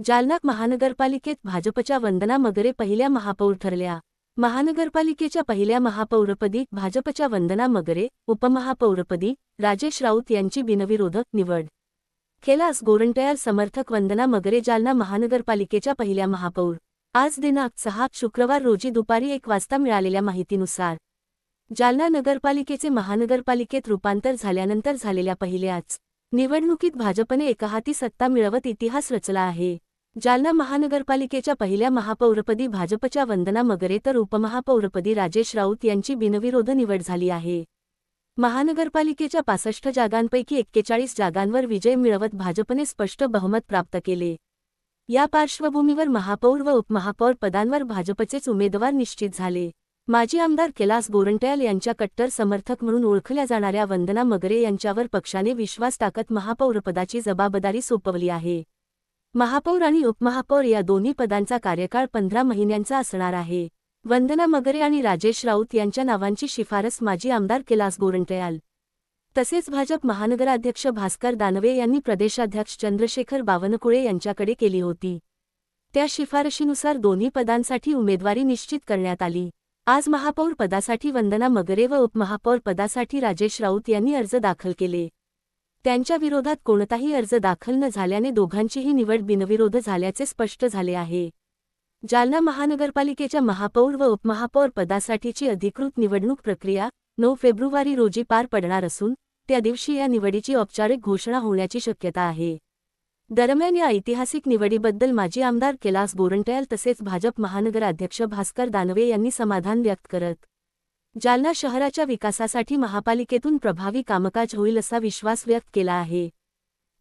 जालना महानगरपालिकेत भाजपच्या वंदना मगरे पहिल्या महापौर ठरल्या। महानगरपालिकेच्या पहिल्या महापौरपदी भाजपच्या वंदना मगरे, उपमहापौरपदी राजेश राऊत यांची बिनविरोध निवड। कैलास गोरंट्याल समर्थक वंदना मगरे जालना महानगरपालिकेच्या पहिल्या महापौर। आज दिनांक 6 शुक्रवार रोजी दुपारी 1 वाजता मिळालेल्या माहितीनुसार जालना नगरपालिकेचे महानगरपालिकेत रूपांतर झाल्यानंतर झालेल्या पहिल्याच निवडणुकीत भाजपने एकहाती सत्ता मिळवत इतिहास रचला आहे। जालना महानगरपालिकेच्या पहिल्या महापौरपदी भाजपच्या वंदना मगरे तर उपमहापौरपदी राजेश राऊत यांची बिनविरोध निवड झाली आहे। महानगरपालिकेच्या 65 जागांपैकी 41 जागांवर विजय मिळवत भाजपने स्पष्ट बहुमत प्राप्त केले। या पार्श्वभूमीवर महापौर व उपमहापौर पदांवर भाजपचेच उमेदवार निश्चित झाले। माजी आमदार कैलास गोरंट्याल यांच्या कट्टर समर्थक म्हणून ओळखल्या जाणाऱ्या वंदना मगरे यांच्यावर पक्षाने विश्वास टाकत महापौरपदाची जबाबदारी सोपवली आहे। महापौर आणि उपमहापौर या दोन्ही पदांचा कार्यकाळ 15 महिन्यांचा असणार आहे। वंदना मगरे आणि राजेश राऊत यांच्या नावांची शिफारस माजी आमदार कैलास गोरंट्याल तसेच भाजप महानगराध्यक्ष भास्कर दानवे यांनी प्रदेशाध्यक्ष चंद्रशेखर बावनकुळे यांच्याकडे केली होती। त्या शिफारशीनुसार दोन्ही पदांसाठी उमेदवारी निश्चित करण्यात आली। आज महापौर पदासाठी वंदना मगरे व उपमहापौर पदासाठी राजेश राऊत यांनी अर्ज दाखल केले। त्यांच्या विरोधात कोणताही अर्ज दाखल न झाल्याने दोघांचीही निवड बिनविरोध झाल्याचे स्पष्ट झाले आहे। जालना महानगरपालिकेच्या महापौर व उपमहापौर पदासाठीची अधिकृत निवडणूक प्रक्रिया 9 फेब्रुवारी रोजी पार पडणार असून त्या दिवशी या निवडीची औपचारिक घोषणा होण्याची शक्यता आहे। दरम्यान या ऐतिहासिक निवडीबद्दल माजी आमदार कैलास गोरंट्याल तसेच भाजप महानगराध्यक्ष भास्कर दानवे यांनी समाधान व्यक्त करत जालना शहराच्या विकासासाठी महापालिकेतून प्रभावी कामकाज होईल असा विश्वास व्यक्त केला आहे।